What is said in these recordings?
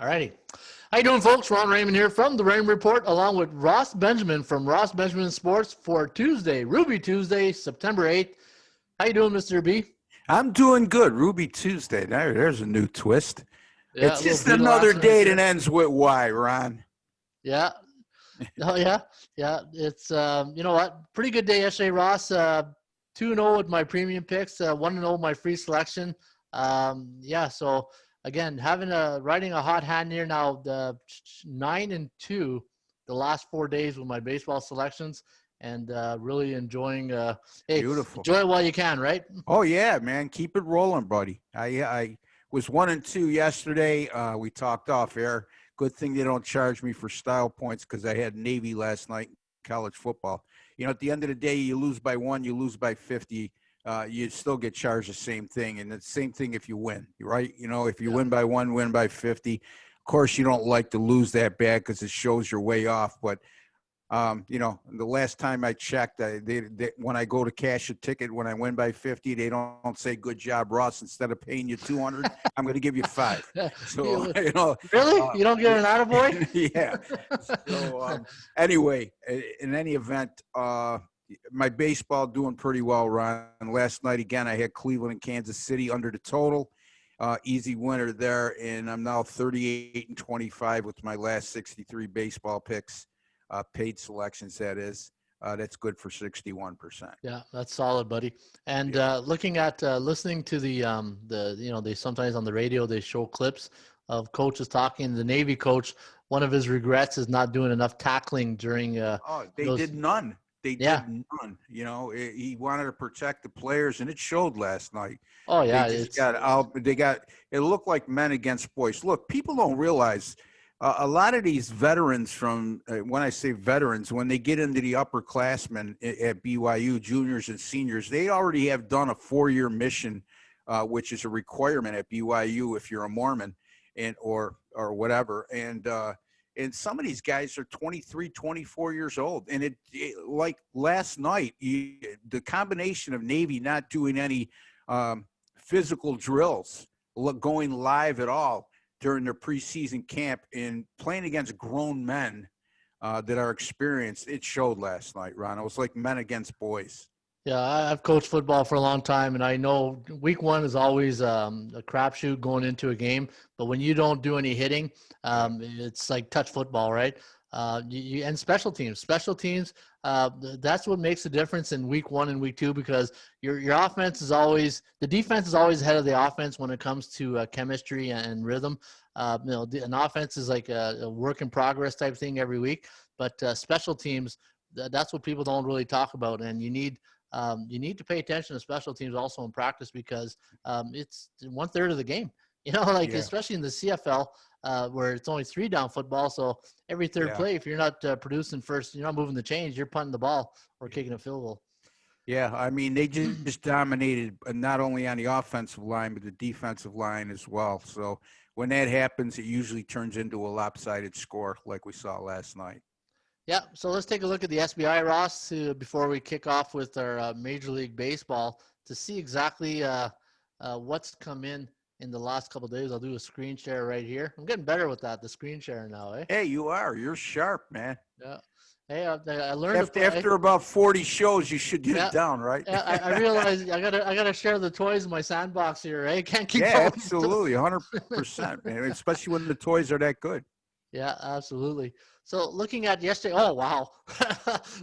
All righty. How you doing, folks? Ron Raymond here from the Raymond Report, along with Ross Benjamin from Ross Benjamin Sports for Tuesday, Ruby Tuesday, September 8th. How you doing, Mr. B? I'm doing good. Ruby Tuesday. There's a new twist. Yeah, It's just another day that ends with Y, Ron. Yeah. Oh, yeah. Yeah. It's, you know what? Pretty good day yesterday, Ross. 2-0 with my premium picks, 1-0 with my free selection. Yeah, so again, riding a hot hand here now, the 9-2 the last 4 days with my baseball selections, and really enjoying. Hey, Beautiful. Enjoy it while you can, right? Oh yeah, man, keep it rolling, buddy. I was 1-2 yesterday. We talked off air. Good thing they don't charge me for style points because I had Navy last night in college football. You know, at the end of the day, you lose by 1, you lose by 50. You still get charged the same thing, and it's the same thing if you win, right? You know, if you win by 1, win by 50. Of course, you don't like to lose that bad because it shows you're way off. But you know, the last time I checked, when I go to cash a ticket, when I win by 50, they don't say "Good job, Ross." Instead of paying you 200, I'm going to give you 5. So you know, really, you don't get an attaboy? Yeah. So anyway, in any event, my baseball doing pretty well, Ron. Last night, again, I had Cleveland and Kansas City under the total. Easy winner there, and I'm now 38-25 with my last 63 baseball picks, paid selections, that is. That's good for 61%. Yeah, that's solid, buddy. And looking at listening to the you know, they sometimes on the radio they show clips of coaches talking. The Navy coach, one of his regrets is not doing enough tackling during. They did none. They did none. You know, he wanted to protect the players, and it showed last night. Oh yeah, they just got out. They got. It looked like men against boys. Look, people don't realize a lot of these veterans from when I say veterans, when they get into the upperclassmen at BYU, juniors and seniors, they already have done a 4-year mission, which is a requirement at BYU if you're a Mormon, and or whatever, and some of these guys are 23, 24 years old. And it like last night, the combination of Navy not doing any physical drills, going live at all during their preseason camp, and playing against grown men that are experienced, it showed last night, Ron. It was like men against boys. Yeah, I've coached football for a long time, and I know week 1 is always a crapshoot going into a game. But when you don't do any hitting, it's like touch football, right? And special teams, that's what makes the difference in week 1 and week 2, because your offense is always, the defense is always ahead of the offense when it comes to chemistry and rhythm. You know, an offense is like a work in progress type thing every week, but special teams, that's what people don't really talk about, and you need to pay attention to special teams also in practice, because it's 1/3 of the game. You know, like especially in the CFL, where it's only 3 down football. So every third play, if you're not producing first, you're not moving the chains, you're punting the ball or kicking a field goal. Yeah, I mean, they just dominated not only on the offensive line, but the defensive line as well. So when that happens, it usually turns into a lopsided score like we saw last night. Yeah, so let's take a look at the SBI, Ross, before we kick off with our Major League Baseball, to see exactly what's come in the last couple of days. I'll do a screen share right here. I'm getting better with that, the screen share now, eh? Hey, you are. You're sharp, man. Yeah. Hey, I learned after about 40 shows, you should get it down, right? Yeah, I realize I gotta share the toys in my sandbox here, eh? Can't keep. Yeah, absolutely, 100%, man. Especially when the toys are that good. Yeah, absolutely. So looking at yesterday, oh wow,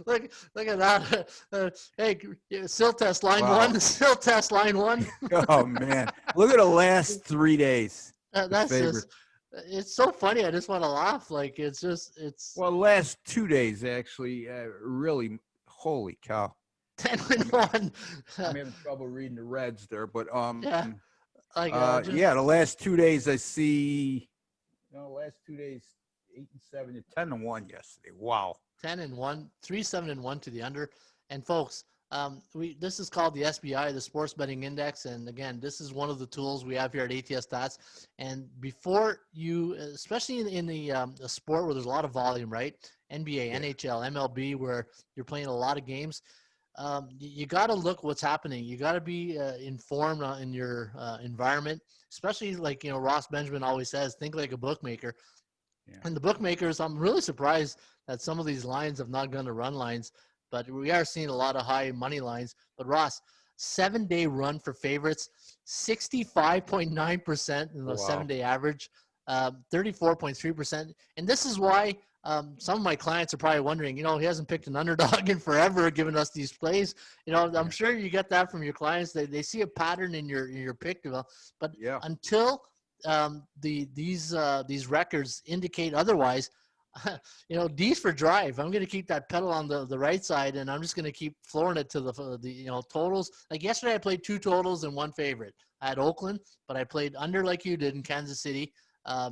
look at that. Hey, still test line 1, still test line 1. Oh man, look at the last 3 days. That's just, it's so funny. I just want to laugh. Like it's well, last 2 days actually, really, holy cow. 10-1. I'm having trouble reading the Reds there, but yeah, the last 2 days I see. No, last 2 days. 8-7 to 10-1 yesterday. Wow. 10-1, 3-7-1 to the under. And folks, this is called the SBI, the Sports Betting Index. And again, this is one of the tools we have here at ATS Stats. And before you, especially in the sport where there's a lot of volume, right? NBA, NHL, MLB, where you're playing a lot of games. you got to look what's happening. You got to be informed in your environment, especially like, Ross Benjamin always says, think like a bookmaker. Yeah. And the bookmakers, I'm really surprised that some of these lines have not gone to run lines, but we are seeing a lot of high money lines. But Ross, 7-day run for favorites, 65.9% in the Wow. 7-day average, 34.3%. And this is why some of my clients are probably wondering, he hasn't picked an underdog in forever, giving us these plays. I'm sure you get that from your clients. They see a pattern in your pick, but Yeah. until these records indicate otherwise, D's for drive. I'm going to keep that pedal on the right side, and I'm just going to keep flooring it to the totals. Like yesterday, I played 2 totals and 1 favorite. I had Oakland, but I played under like you did in Kansas City.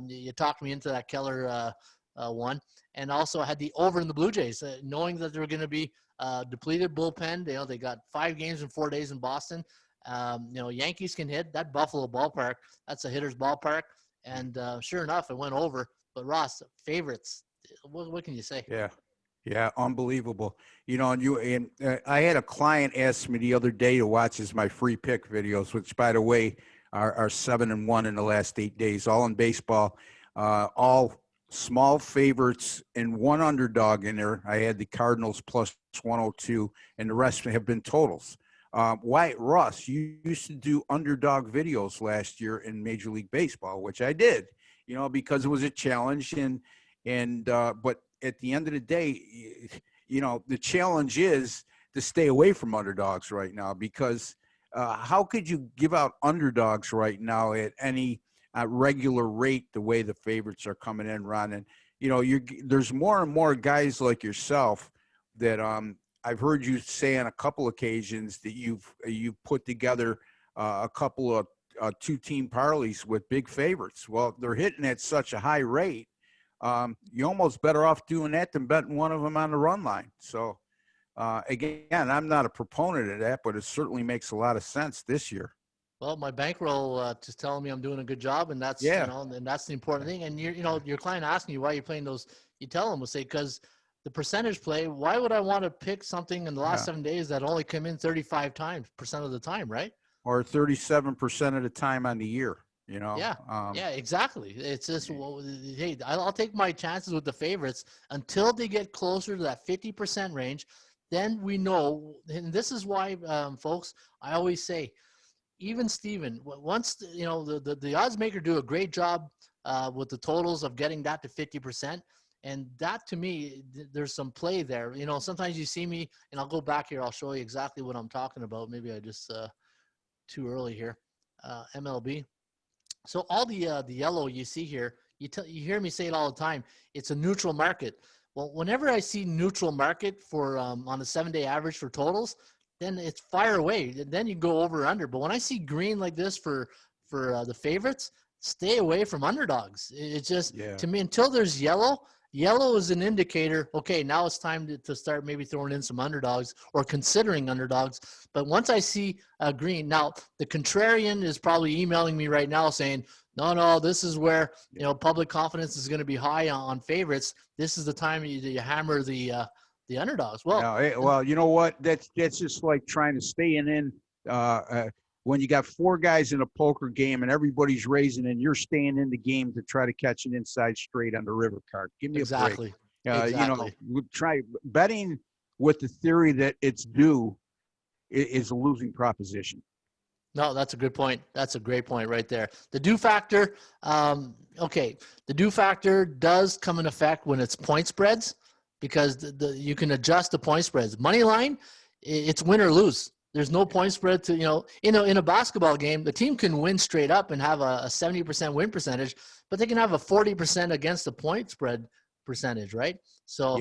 You talked me into that Keller one, and also I had the over in the Blue Jays, knowing that they were going to be depleted bullpen. They got 5 games in 4 days in Boston. Yankees can hit. That Buffalo ballpark, that's a hitter's ballpark. And sure enough, it went over. But Ross, favorites, what can you say? Yeah. Yeah, unbelievable. And I had a client ask me the other day to watch my free pick videos, which, by the way, are 7-1 in the last 8 days, all in baseball, all small favorites and 1 underdog in there. I had the Cardinals plus 102, and the rest have been totals. Why, Russ, you used to do underdog videos last year in Major League Baseball, which I did, because it was a challenge, but at the end of the day, the challenge is to stay away from underdogs right now, because how could you give out underdogs right now at any regular rate the way the favorites are coming in, Ron? And there's more and more guys like yourself that I've heard you say on a couple occasions that you've put together a couple of 2-team parlays with big favorites. Well, they're hitting at such a high rate. You're almost better off doing that than betting one of them on the run line. So, again, I'm not a proponent of that, but it certainly makes a lot of sense this year. Well, my bankroll just telling me I'm doing a good job, and that's and that's the important thing. And your client asking you why you're playing those, you tell them, will say, because the percentage play. Why would I want to pick something in the last 7 days that only come in 35% of the time, right? Or 37% of the time on the year. Yeah, exactly. It's just, hey, I'll take my chances with the favorites until they get closer to that 50% range. Then we know, and this is why, folks, I always say, even Steven, once the odds maker do a great job with the totals of getting that to 50%, and that to me, there's some play there. Sometimes you see me, and I'll go back here. I'll show you exactly what I'm talking about. Maybe I just too early here. MLB. So all the yellow you see here, you hear me say it all the time. It's a neutral market. Well, whenever I see neutral market for on a 7-day average for totals, then it's fire away. Then you go over or under. But when I see green like this for the favorites, stay away from underdogs. It's just, to me, until there's yellow is an indicator. Okay, now it's time to start maybe throwing in some underdogs or considering underdogs. But once I see green, now the contrarian is probably emailing me right now saying, no, this is where public confidence is going to be high on favorites. This is the time you hammer the underdogs. Well, you know what? That's just like trying to stay in when you got 4 guys in a poker game and everybody's raising and you're staying in the game to try to catch an inside straight on the river card. Give me a break. Exactly. Try betting with the theory that it's due is a losing proposition. No, that's a good point. That's a great point right there. The due factor, the due factor does come in effect when it's point spreads, because you can adjust the point spreads. Money line, it's win or lose. There's no point spread to, in a basketball game, the team can win straight up and have a 70% win percentage, but they can have a 40% against the point spread percentage, right? So,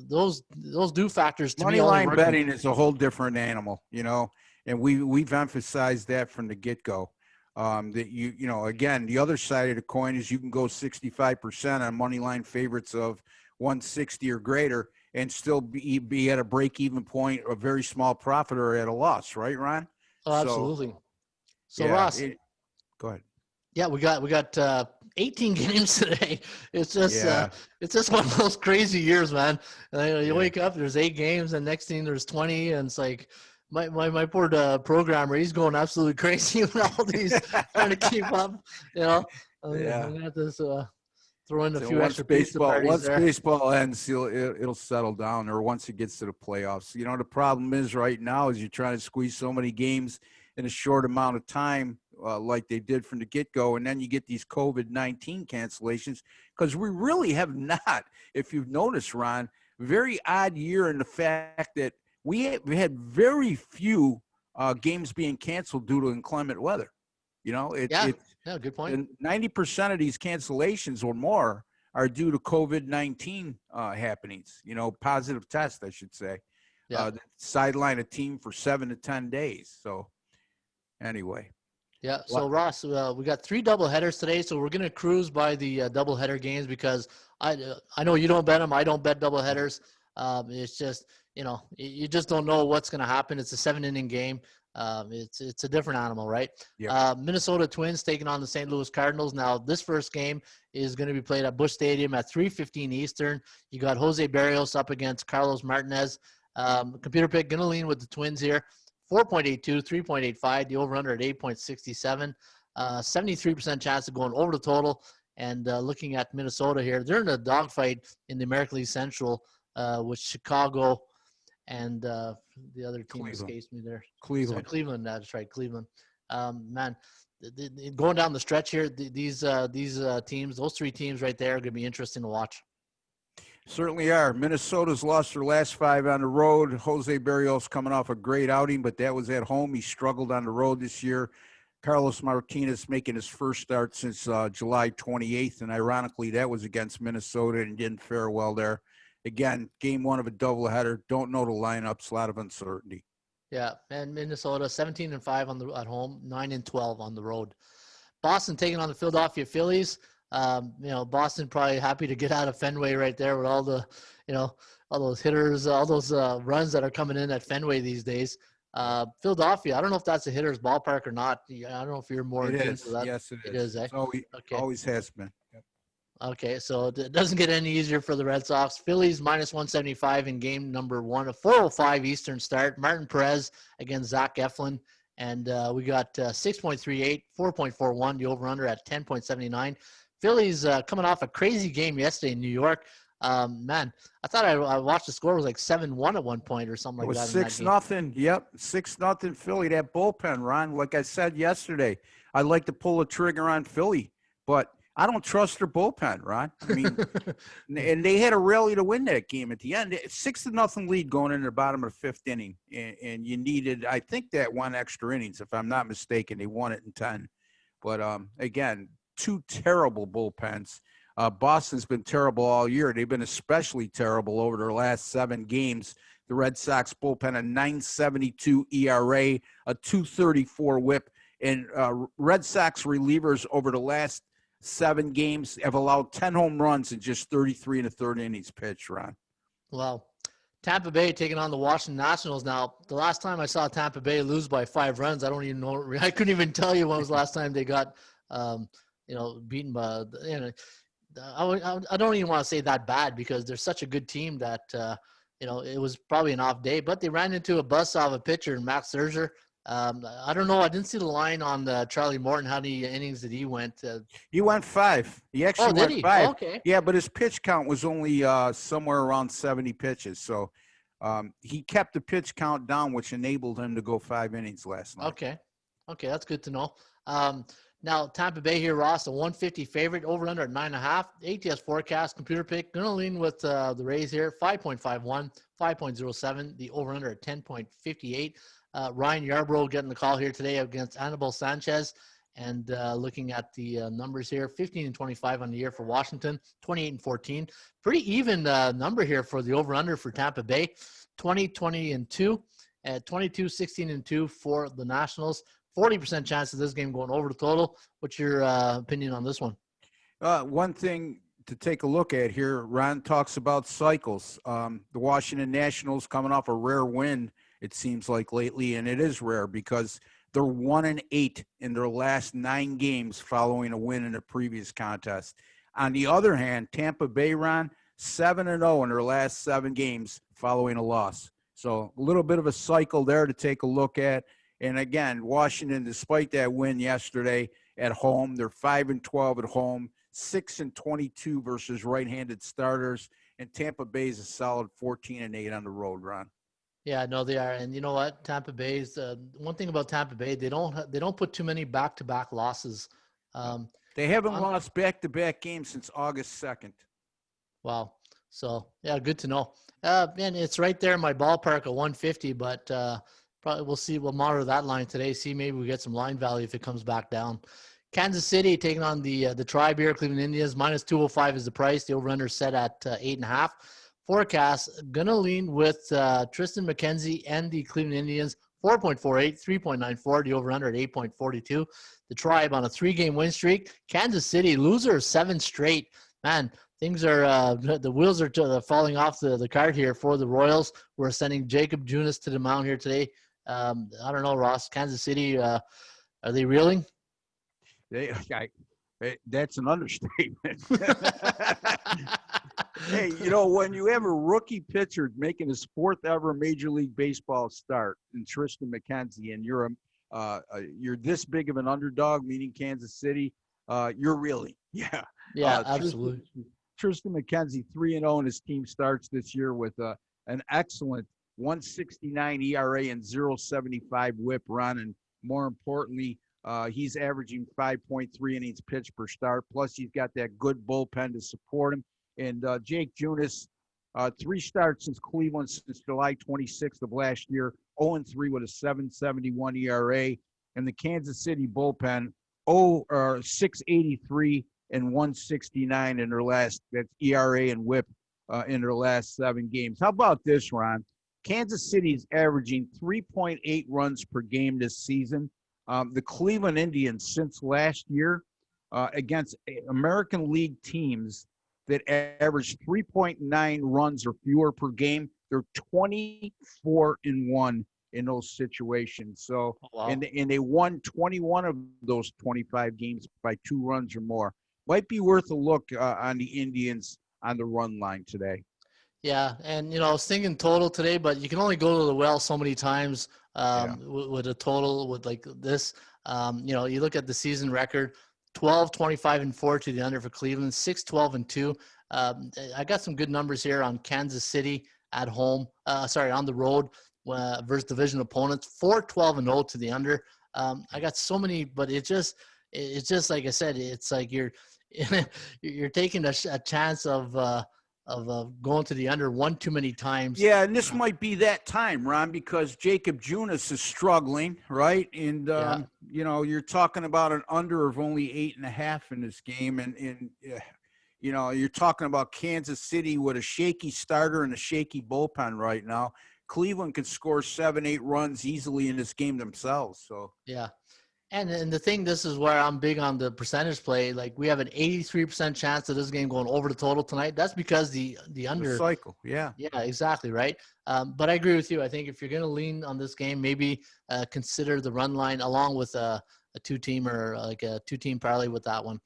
those due factors to money me, line betting is a whole different animal, and we've emphasized that from the get-go. That again, the other side of the coin is you can go 65% on money line favorites of 160 or greater and still be at a break-even point, a very small profit, or at a loss, right, Ron? Oh, absolutely. So Ross, go ahead. Yeah, we got 18 games today. Yeah. It's just one of those crazy years, man. And you Yeah. wake up, there's 8 games, and next thing there's 20, and it's like my poor programmer, he's going absolutely crazy with all these trying to keep up. You know, I'm Yeah. gonna have to throw in a So few extra pizza parties once there. baseball ends, it'll settle down, or once it gets to the playoffs. You know, the problem is right now is you're trying to squeeze so many games in a short amount of time, like they did from the get-go, and then you get these COVID-19 cancellations because we really have not, if you've noticed, Ron, very odd year in the fact that we had very few games being canceled due to inclement weather. You know, Yeah, yeah, good point. and 90% of these cancellations or more are due to COVID-19 happenings, you know, positive tests, I should say. Yeah. That sideline a team for 7 to 10 days. So anyway. Yeah. So Ross, we got 3 doubleheaders today, so we're gonna cruise by the doubleheader games because I know you don't bet them. I don't bet doubleheaders. It's just you just don't know what's gonna happen. It's a 7-inning game. It's a different animal, right? Yep. Minnesota Twins taking on the St. Louis Cardinals. Now this first game is going to be played at Busch Stadium at 3:15 Eastern. You got Jose Barrios up against Carlos Martinez. Computer pick going to lean with the Twins here. 4.82, 3.85, the over-under at 8.67. 73% chance of going over the total. And looking at Minnesota here, they're in a dogfight in the American League Central with Chicago and the other team escapes me there. Cleveland. Sorry, Cleveland. That's right, Cleveland. Man, going down the stretch here, these teams, those 3 teams right there, are going to be interesting to watch. Certainly are. Minnesota's lost their last 5 on the road. Jose Barrios coming off a great outing, but that was at home. He struggled on the road this year. Carlos Martinez making his first start since July 28th, and ironically, that was against Minnesota and didn't fare well there. Again, game 1 of a doubleheader. Don't know the lineups. A lot of uncertainty. Yeah, and Minnesota 17-5 at home, 9-12 on the road. Boston taking on the Philadelphia Phillies. Boston probably happy to get out of Fenway right there with all the, all those hitters, all those runs that are coming in at Fenway these days. Philadelphia, I don't know if that's a hitter's ballpark or not. I don't know if you're more It into is. that. Yes, it is. It is, eh? It always has been. Yep. Okay, so it doesn't get any easier for the Red Sox. Phillies -175 in game number 1, a 4:05 Eastern start. Martin Perez against Zach Eflin. And we got 6.38, 4.41, the over-under at 10.79. Phillies coming off a crazy game yesterday in New York. Man, I thought I watched the score was like 7-1 at one point or something like that. It was 6-0. Yep, 6-0 Philly. That bullpen, Ron. Like I said yesterday, I'd like to pull the trigger on Philly, but I don't trust their bullpen, Ron. I mean, and they had a rally to win that game at the end. 6-0 lead going into the bottom of the 5th inning, and you needed, I think, that 1 extra innings, if I'm not mistaken. They won it in 10. But again, 2 terrible bullpens. Boston's been terrible all year. They've been especially terrible over their last 7 games. The Red Sox bullpen, a 9.72 ERA, a 2.34 WHIP, and Red Sox relievers over the last 7 games have allowed 10 home runs in just 33 1/3 innings pitched, Ron. Well, Tampa Bay taking on the Washington Nationals. Now, the last time I saw Tampa Bay lose by 5 runs, I don't even know. I couldn't even tell you when was the last time they got, beaten by. I don't even want to say that bad because they're such a good team that it was probably an off day. But they ran into a buzzsaw of a pitcher, Max Scherzer. I don't know. I didn't see the line on Charlie Morton. How many innings did he went? He went 5. He actually did went he? 5. Oh, okay. Yeah, but his pitch count was only somewhere around 70 pitches. So he kept the pitch count down, which enabled him to go 5 innings last night. Okay, that's good to know. Now, Tampa Bay here, Ross, a 150 favorite, over under at 9.5. ATS forecast, computer pick, going to lean with the Rays here, 5.51, 5.07, the over under at 10.58. Ryan Yarbrough getting the call here today against Anibal Sanchez. And looking at the numbers here, 15-25 on the year for Washington, 28-14. Pretty even number here for the over-under for Tampa Bay, 20-20-2, at 22-16-2 for the Nationals. 40% chance of this game going over the total. What's your opinion on this one? One thing to take a look at here, Ron talks about cycles. The Washington Nationals coming off a rare win, it seems like lately, and it is rare because They're 1-8 in their last 9 games following a win in a previous contest. On the other hand, Tampa Bay, Ron, 7-0 in their last 7 games following a loss. So a little bit of a cycle there to take a look at. And again, Washington, despite that win yesterday at home, they're 5-12 at home, 6-22 versus right-handed starters, and Tampa Bay is a solid 14-8 on the road, Ron. Yeah, no, they are, and you know what? Tampa Bay's one thing about Tampa Bay, they don't put too many back-to-back losses. Um, They haven't lost back-to-back games since August 2nd. Wow. So yeah, good to know. Man, it's right there in my ballpark at 150, but probably we'll see. We'll monitor that line today. See, maybe we get some line value if it comes back down. Kansas City taking on the Tribe here, Cleveland Indians. Minus 205 is the price. The over/under set at 8.5. Forecast gonna lean with Tristan McKenzie and the Cleveland Indians. 4.48, 3.94. The over/under at 8.42. The Tribe on a 3-game win streak. Kansas City loser 7 straight. Man, things are the wheels are falling off the cart here for the Royals. We're sending Jacob Junis to the mound here today. I don't know, Ross. Kansas City, are they reeling? That's an understatement. Hey, when you have a rookie pitcher making his 4th ever Major League Baseball start in Tristan McKenzie, and you're this big of an underdog, meaning Kansas City, you're reeling. Yeah. Yeah, absolutely. Tristan McKenzie 3-0 in his team starts this year with an excellent 1.69 ERA and 0.75 WHIP run, and more importantly, he's averaging 5.3 innings pitched per start. Plus, he's got that good bullpen to support him. And Jake Junis, 3 starts since Cleveland since July 26th of last year, 0-3 with a 7.71 ERA. And the Kansas City bullpen, 6.83 and 1.69 in their last, that's ERA and WHIP in their last 7 games. How about this, Ron? Kansas City's averaging 3.8 runs per game this season. The Cleveland Indians since last year against American League teams that average 3.9 runs or fewer per game, they're 24-1 in those situations. So, Wow. and they won 21 of those 25 games by 2 runs or more. Might be worth a look on the Indians on the run line today. Yeah, and I was thinking total today, but you can only go to the well so many times with a total with like this. You look at the season record, 12, 25, and 4 to the under for Cleveland, 6, 12, and 2. I got some good numbers here on Kansas City at home. On the road versus division opponents, 4, 12, and 0 to the under. I got so many, but it's just like I said, it's like you're taking a chance of going to the under one too many times. Yeah, and this might be that time, Ron, because Jacob Junis is struggling, right? And you're talking about an under of only 8.5 in this game, and you're talking about Kansas City with a shaky starter and a shaky bullpen right now. Cleveland could score 7, 8 runs easily in this game themselves. So yeah. And the thing, this is where I'm big on the percentage play. Like, we have an 83% chance of this game going over the total tonight. That's because the under the cycle. Yeah. Yeah, exactly. Right. But I agree with you. I think if you're going to lean on this game, maybe consider the run line along with a 2-team or like a 2-team parlay with that one.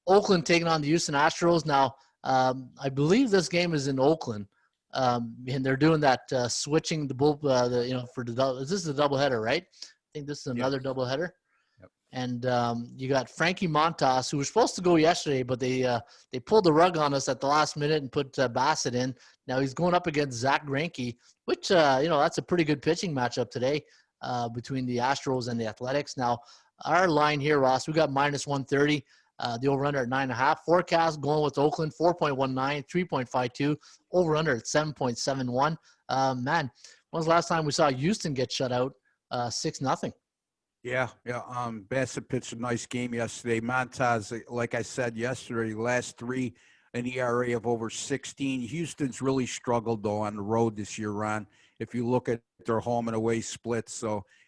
Oakland taking on the Houston Astros. Now, I believe this game is in Oakland. And they're doing that switching the bull, for this is a doubleheader, right? I think this is another doubleheader. And you got Frankie Montas, who was supposed to go yesterday, but they pulled the rug on us at the last minute and put Bassett in. Now he's going up against Zach Greinke, which that's a pretty good pitching matchup today between the Astros and the Athletics. Now our line here, Ross, we got minus 130. The over/under at 9.5. Forecast going with Oakland 4.19, 3.52. Over/under at 7.71. Man, when's the last time we saw Houston get shut out 6-0? Yeah. Bassett pitched a nice game yesterday. Montas, like I said yesterday, last 3 an ERA of over 16. Houston's really struggled though on the road this year, Ron. If you look at their home and away splits,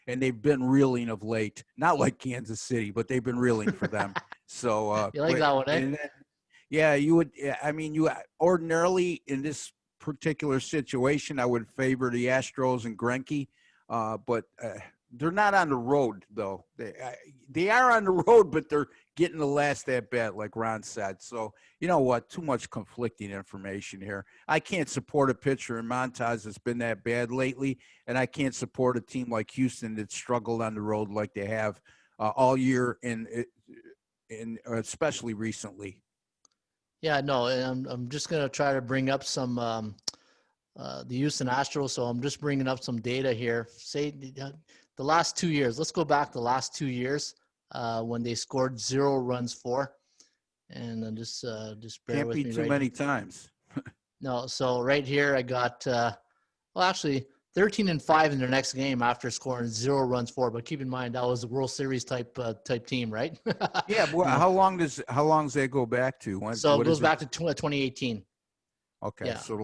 and they've been reeling of late. Not like Kansas City, but they've been reeling for them. So you like that one, eh? Yeah, you would. I mean, you ordinarily in this particular situation, I would favor the Astros and Greinke, but they're not on the road though. They are on the road, but they're getting the last at bat, like Ron said. So you know what? Too much conflicting information here. I can't support a pitcher in Montez that's been that bad lately, and I can't support a team like Houston that struggled on the road like they have all year, and especially recently. Yeah, no, and I'm just gonna try to bring up some the Houston Astros. So I'm just bringing up some data here. Say the last 2 years. Let's go back the last 2 years when they scored 0 runs for, and then just bear Can't with be me too right many here. times. No, so right here I got well actually 13-5 in their next game after scoring 0 runs for. But keep in mind that was a World Series type team, right? Yeah, but You know, how long does that go back to? so it What goes is it? back to 2018. Okay, Yeah, so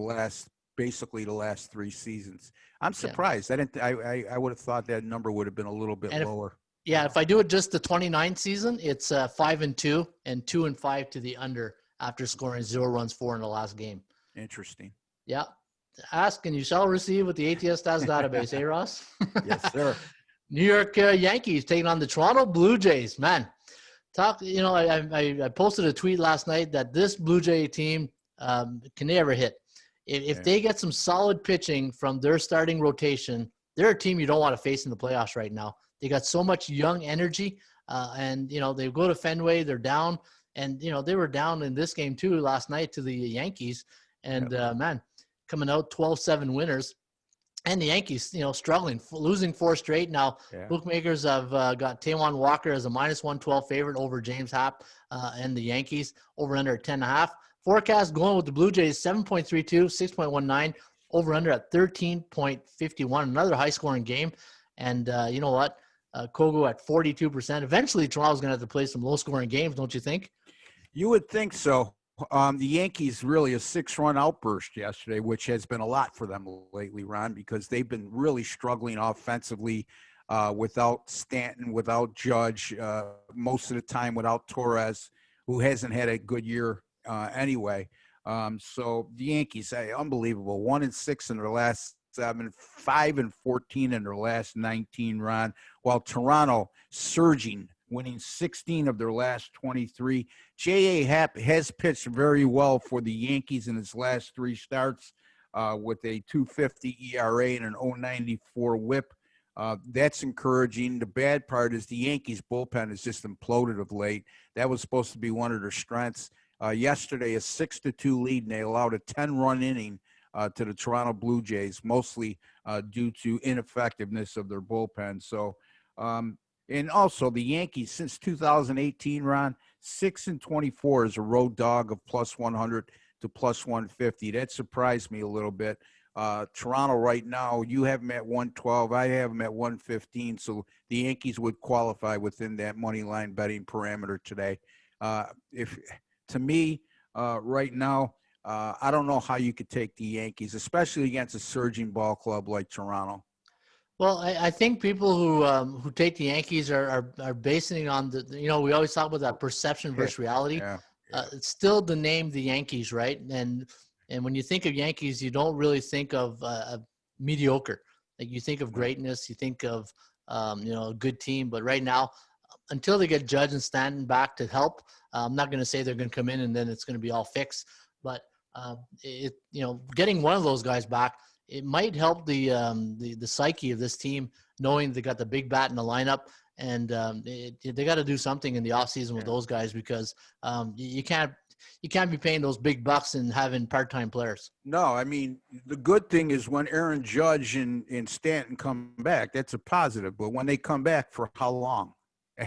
basically the last 3 seasons. I'm yeah. surprised. I didn't. I would have thought that number would have been a little bit And lower. if I do it just the 29th season, it's 5-2 and 2-5 to the under after scoring 0 runs for in the last game. Interesting. Yeah. Ask and you shall receive with the ATS Stats database, eh, Ross? Yes, sir. New York Yankees taking on the Toronto Blue Jays. Man, I posted a tweet last night that this Blue Jay team can never hit. If they get some solid pitching from their starting rotation, they're a team you don't want to face in the playoffs right now. They got so much young energy, and they go to Fenway, they're down, and they were down in this game too last night to the Yankees, and man, coming out 12-7 winners. And the Yankees, struggling, losing 4 straight. Now, bookmakers have got Taijuan Walker as a -112 favorite over James Happ and the Yankees, over under at 10.5. Forecast going with the Blue Jays, 7.32, 6.19, over under at 13.51. Another high-scoring game. And you know what? Kogo at 42%. Eventually, Toronto's going to have to play some low-scoring games, don't you think? You would think so. The Yankees really a 6-run outburst yesterday, which has been a lot for them lately, Ron, because they've been really struggling offensively without Stanton, without Judge, most of the time without Torres, who hasn't had a good year anyway. So the Yankees, unbelievable, 1-6 in their last 7, 5-14 in their last 19, Ron, while Toronto surging, winning 16 of their last 23. J.A. Happ has pitched very well for the Yankees in his last 3 starts with a 2.50 ERA and an 0.94 WHIP. That's encouraging. The bad part is the Yankees bullpen has just imploded of late. That was supposed to be one of their strengths. Yesterday, a 6-2 lead, and they allowed a 10-run inning to the Toronto Blue Jays, mostly due to ineffectiveness of their bullpen. So, and also the Yankees since 2018, Ron, 6-24 as a road dog of +100 to +150. That surprised me a little bit. Toronto right now, you have them at 112. I have them at 115. So the Yankees would qualify within that money line betting parameter today. If to me, right now, I don't know how you could take the Yankees, especially against a surging ball club like Toronto. Well, I think people who take the Yankees are basing it on we always talk about that perception versus reality. Yeah. It's still the name the Yankees, right? And when you think of Yankees, you don't really think of mediocre. Like you think of greatness, you think of a good team. But right now, until they get Judge and Stanton back to help, I'm not going to say they're going to come in and then it's going to be all fixed. But getting one of those guys back, it might help the psyche of this team, knowing they got the big bat in the lineup, and they got to do something in the offseason with those guys because you can't be paying those big bucks and having part-time players. No, I mean, the good thing is when Aaron Judge and Stanton come back, that's a positive. But when they come back, for how long?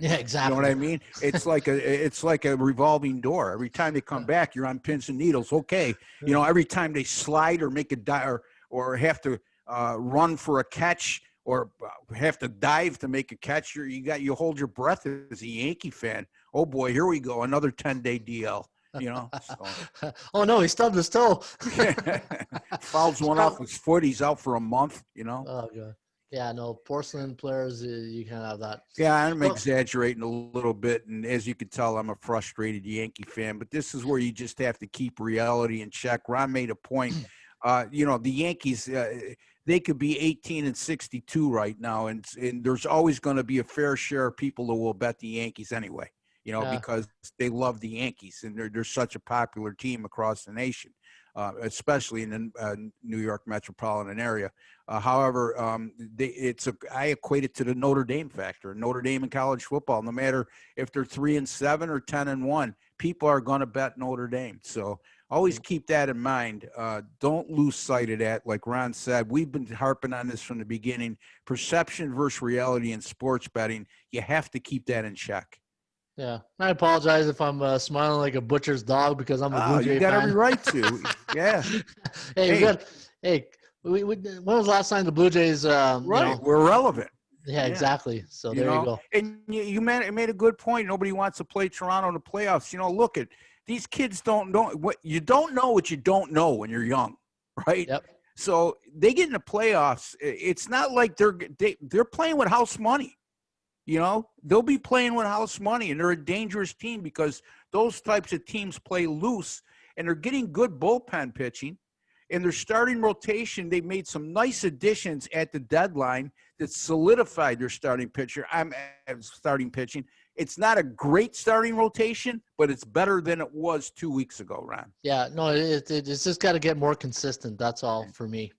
Yeah, exactly. You know what I mean? It's like a revolving door. Every time they come back, you're on pins and needles. Okay, every time they slide or make a dive or have to run for a catch or have to dive to make a catch, you hold your breath as a Yankee fan. Oh boy, here we go, another 10-day DL. So. Oh no, he stubbed his toe. Fouls one off his foot. He's out for a month. Oh god. Yeah, no, porcelain players, you can't have that. Yeah, I'm exaggerating a little bit, and as you can tell, I'm a frustrated Yankee fan. But this is where you just have to keep reality in check. Ron made a point. The Yankees, they could be 18-62 right now, and there's always going to be a fair share of people who will bet the Yankees anyway. Yeah. Because they love the Yankees, and they're such a popular team across the nation, especially in the New York metropolitan area. However, I equate it to the Notre Dame factor. Notre Dame in college football, no matter if they're 3-7 or 10-1, people are going to bet Notre Dame. So always keep that in mind. Don't lose sight of that. Like Ron said, we've been harping on this from the beginning. Perception versus reality in sports betting. You have to keep that in check. Yeah, I apologize if I'm smiling like a butcher's dog because I'm a Blue Jay You got fan. every right to. Yeah. Hey, when was the last time the Blue Jays? We're relevant. Yeah, exactly. So there you go. And you made a good point. Nobody wants to play Toronto in the playoffs. Look at these kids. Don't know what you don't know when you're young, right? Yep. So they get in the playoffs. It's not like they're playing with house money. They'll be playing with house money, and they're a dangerous team because those types of teams play loose, and they're getting good bullpen pitching, and their starting rotation. They made some nice additions at the deadline that solidified their starting pitching. It's not a great starting rotation, but it's better than it was 2 weeks ago, Ron. Yeah, no, it's just got to get more consistent. That's all for me.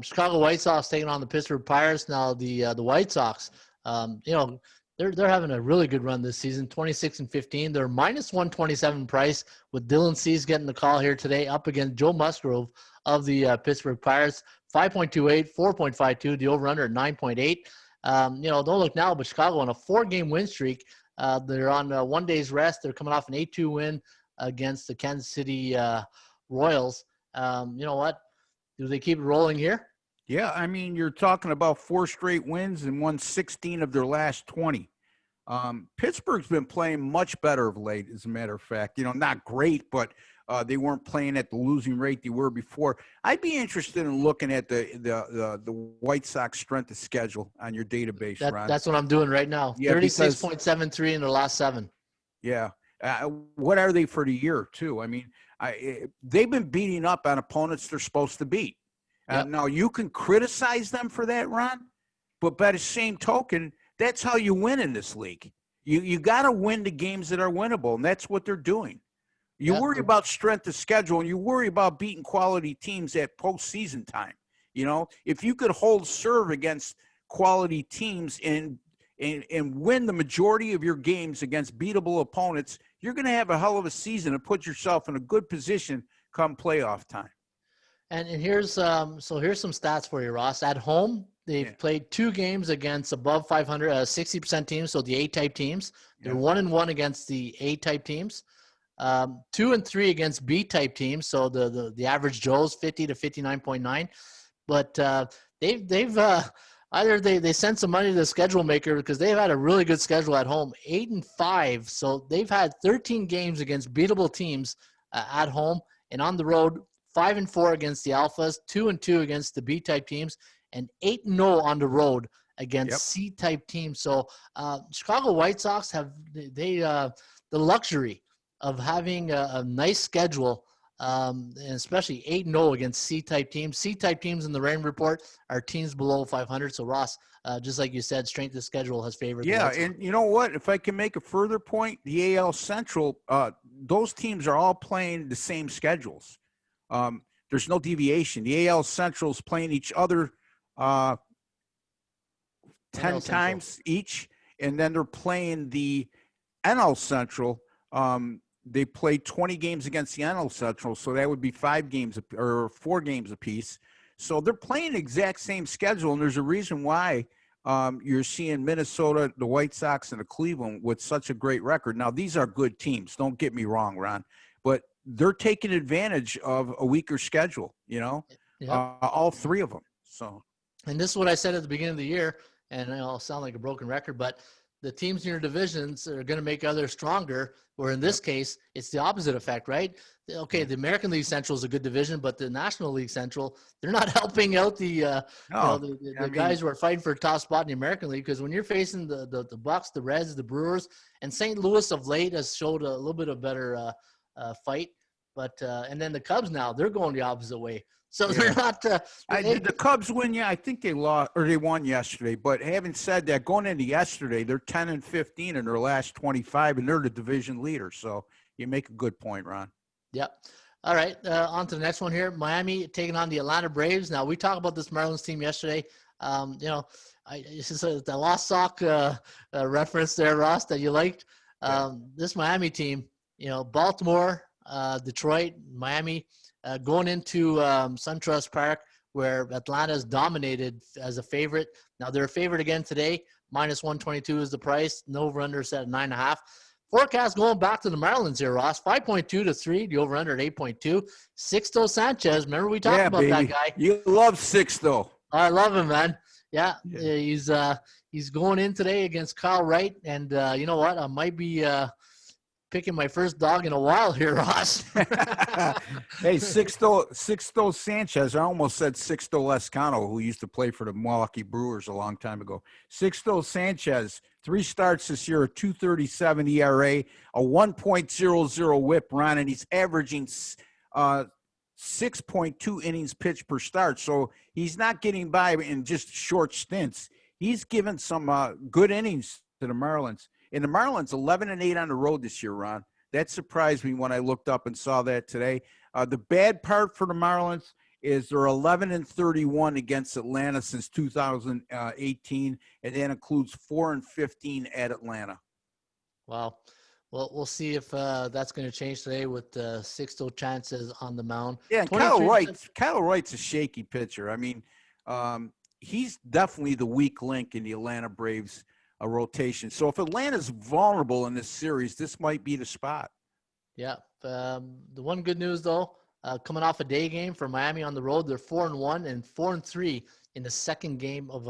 Chicago White Sox taking on the Pittsburgh Pirates. Now the White Sox. They're having a really good run this season, 26-15. They're minus 127 price with Dylan Cease getting the call here today up against Joe Musgrove of the Pittsburgh Pirates. 5.28, 4.52, the over-under at 9.8. Don't look now, but Chicago on a 4-game win streak. They're on 1 day's rest. They're coming off an 8-2 win against the Kansas City Royals. You know what? Do they keep it rolling here? Yeah, I mean, you're talking about 4 straight wins and won 16 of their last 20. Pittsburgh's been playing much better of late, as a matter of fact. Not great, but they weren't playing at the losing rate they were before. I'd be interested in looking at the White Sox strength of schedule on your database, Ron. That's what I'm doing right now. Yeah, 36.73 in their last 7. Yeah. What are they for the year, too? I mean, they've been beating up on opponents they're supposed to beat. Yep. Now, you can criticize them for that, Ron, but by the same token, that's how you win in this league. You got to win the games that are winnable, and that's what they're doing. You worry about strength of schedule, and you worry about beating quality teams at postseason time. If you could hold serve against quality teams and win the majority of your games against beatable opponents, you're going to have a hell of a season and put yourself in a good position come playoff time. And here's some stats for you, Ross. At home, they've played 2 games against above 500, 60% teams, so the A-type teams. They're 1-1 against the A-type teams. 2-3 against B-type teams, so the average Joe's 50 to 59.9. But they've either they sent some money to the schedule maker because they've had a really good schedule at home, 8-5. So they've had 13 games against beatable teams at home, and on the road, 5-4 against the Alphas, 2-2 against the B-type teams, and 8-0 on the road against C-type teams. So Chicago White Sox have the luxury of having a nice schedule, and especially 8-0 against C-type teams. C-type teams in the Raymond report are teams below 500. So Ross, just like you said, strength of schedule has favored. Yeah, and you know what? If I can make a further point, the AL Central, those teams are all playing the same schedules. There's no deviation. The AL Central's playing each other 10 times each, and then they're playing the NL Central. They play 20 games against the NL Central, so that would be 5 games or 4 games apiece. So they're playing the exact same schedule, and there's a reason why you're seeing Minnesota, the White Sox, and the Cleveland with such a great record. Now, these are good teams. Don't get me wrong, Ron, but they're taking advantage of a weaker schedule, all 3 of them. So, and this is what I said at the beginning of the year, and I'll sound like a broken record, but the teams in your divisions are going to make others stronger, where in this case, it's the opposite effect, right? Okay, the American League Central is a good division, but the National League Central, they're not helping out the guys who are fighting for a top spot in the American League, because when you're facing the Bucks, the Reds, the Brewers, and St. Louis of late has showed a little bit of better fight. But and then the Cubs now, they're going the opposite way. So Yeah. they're not. Did the Cubs win? Yeah, I think they lost or they won yesterday. But having said that, going into yesterday, they're 10-15 in their last 25, and they're the division leader. So you make a good point, Ron. Yep. All right. On to the next one here. Miami taking on the Atlanta Braves. Now we talked about this Marlins team yesterday. This is the lost sock reference there, Ross, that you liked. This Miami team, Baltimore, Detroit, Miami, going into SunTrust Park, where Atlanta's dominated as a favorite. Now they're a favorite again today. -122 is the price. No over-under set at 9.5. Forecast going back to the Marlins here, Ross. 5.2 to 3. The over-under at 8.2. Sixto Sanchez. Remember we talked about that guy. You love Sixto. I love him, man. Yeah. He's going in today against Kyle Wright, and you know what? I might be picking my first dog in a while here, Ross. Hey, Sixto Sanchez. I almost said Sixto Lescano, who used to play for the Milwaukee Brewers a long time ago. Sixto Sanchez, 3 starts this year, a 2.37 ERA, a 1.00 WHIP, Ron, and he's averaging 6.2 innings pitched per start. So he's not getting by in just short stints. He's given some good innings to the Marlins. And the Marlins, 11-8 on the road this year, Ron. That surprised me when I looked up and saw that today. The bad part for the Marlins is they're 11-31 against Atlanta since 2018, and that includes 4-15 at Atlanta. Wow. Well, we'll see if that's going to change today with Sixto chances on the mound. Yeah, and Kyle Wright's a shaky pitcher. I mean, he's definitely the weak link in the Atlanta Braves rotation. So if Atlanta's vulnerable in this series, this might be the spot. Yeah. The one good news, though, coming off a day game for Miami on the road, they're 4-1 and 4-3 in the second game of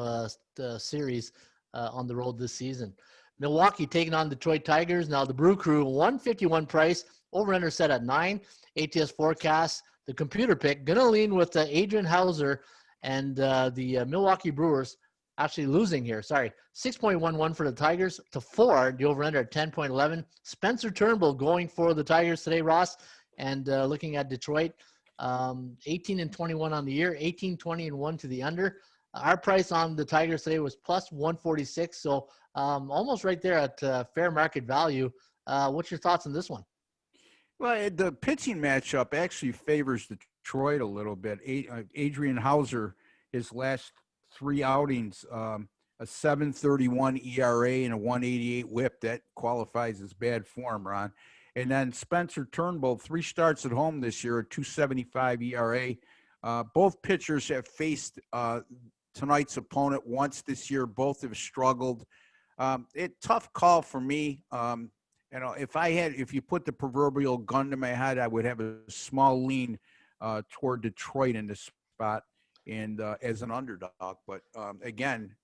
the series on the road this season. Milwaukee taking on Detroit Tigers. Now the Brew Crew, 151 price, over-under set at 9. ATS forecast, the computer pick, going to lean with Adrian Hauser and the Milwaukee Brewers actually losing here. 6.11 for the Tigers to 4. The over-under at 10.11. Spencer Turnbull going for the Tigers today, Ross. And looking at Detroit, 18-21 on the year, 18-20-1 to the under. Our price on the Tigers today was +146, so almost right there at fair market value. What's your thoughts on this one? Well, the pitching matchup actually favors Detroit a little bit. Adrian Hauser, his last 3 outings, a 7.31 ERA and a 1.88 WHIP. That qualifies as bad form, Ron. And then Spencer Turnbull, 3 starts at home this year, a 2.75 ERA. Both pitchers have faced tonight's opponent once this year. Both have struggled. Tough call for me. If you put the proverbial gun to my head, I would have a small lean toward Detroit in this spot and as an underdog. But again,